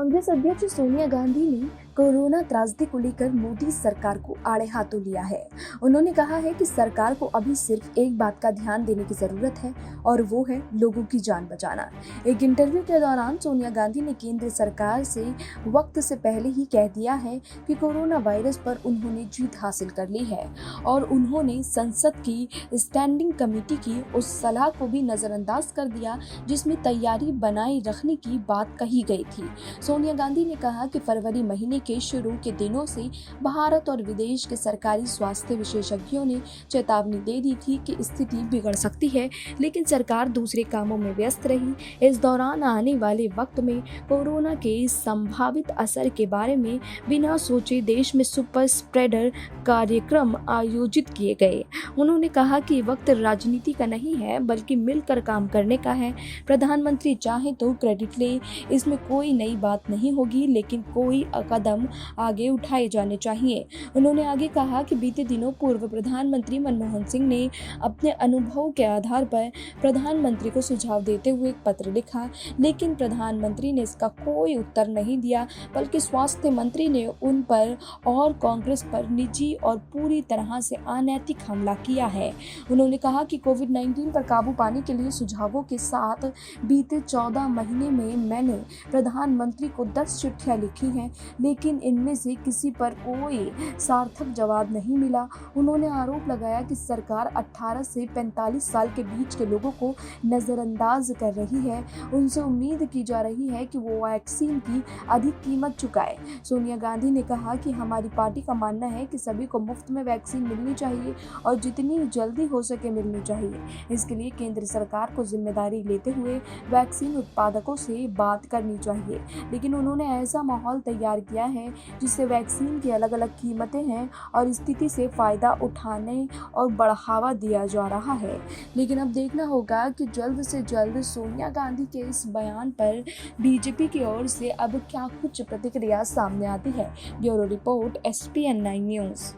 कांग्रेस अध्यक्ष सोनिया गांधी ने कोरोना त्रासदी को लेकर मोदी सरकार को आड़े हाथों लिया है। उन्होंने कहा है कि सरकार को अभी सिर्फ एक बात का ध्यान देने की जरूरत है और वो है लोगों की जान बचाना। एक इंटरव्यू के दौरान सोनिया गांधी ने केंद्र सरकार से वक्त से पहले ही कह दिया है कि कोरोना वायरस पर उन्होंने जीत हासिल कर ली है और उन्होंने संसद की स्टैंडिंग कमेटी की उस सलाह को भी नजरअंदाज कर दिया जिसमें तैयारी बनाए रखने की बात कही गई थी। सोनिया गांधी ने कहा कि फरवरी महीने के शुरू के दिनों से भारत और विदेश के सरकारी स्वास्थ्य विशेषज्ञों ने चेतावनी दे दी थी कि स्थिति बिगड़ सकती है, लेकिन सरकार दूसरे कामों में व्यस्त रही। इस दौरान आने वाले वक्त में कोरोना के संभावित असर के बारे में बिना सोचे देश में सुपर स्प्रेडर कार्यक्रम आयोजित किए गए। उन्होंने कहा कि वक्त राजनीति का नहीं है बल्कि मिलकर काम करने का है। प्रधानमंत्री चाहे तो क्रेडिट ले, इसमें कोई नई बात नहीं होगी, लेकिन कोई कदम आगे उठाए जाने चाहिए। उन्होंने आगे कहा कि बीते दिनों पूर्व प्रधानमंत्री मनमोहन सिंह ने अपने अनुभव के आधार पर प्रधानमंत्री को सुझाव देते हुए एक पत्र लिखा, लेकिन प्रधानमंत्री ने इसका कोई उत्तर नहीं दिया, बल्कि स्वास्थ्य मंत्री ने उन पर और कांग्रेस पर निजी और पूरी तरह से अनैतिक हमला किया है। उन्होंने कहा कि कोविड-19 पर काबू पाने के लिए सुझावों के साथ बीते 14 महीने में मैंने प्रधानमंत्री को 10 चिट्ठियां लिखी हैं, लेकिन इनमें से किसी पर कोई सार्थक जवाब नहीं मिला। उन्होंने आरोप लगाया कि सरकार 18 से 45 साल के बीच के लोगों को नज़रअंदाज कर रही है। उनसे उम्मीद की जा रही है कि वो वैक्सीन की अधिक कीमत चुकाए। सोनिया गांधी ने कहा कि हमारी पार्टी का मानना है कि सभी को मुफ्त में वैक्सीन मिलनी चाहिए और जितनी जल्दी हो सके मिलनी चाहिए। इसके लिए केंद्र सरकार को जिम्मेदारी लेते हुए वैक्सीन उत्पादकों से बात करनी चाहिए, लेकिन उन्होंने ऐसा माहौल तैयार किया है जिससे वैक्सीन की अलग अलग कीमतें हैं और स्थिति से फायदा उठाने और बढ़ावा दिया जा रहा है। लेकिन अब देखना होगा कि जल्द से जल्द सोनिया गांधी के इस बयान पर बीजेपी की ओर से अब क्या कुछ प्रतिक्रिया सामने आती है। Bureau report SPN9 news.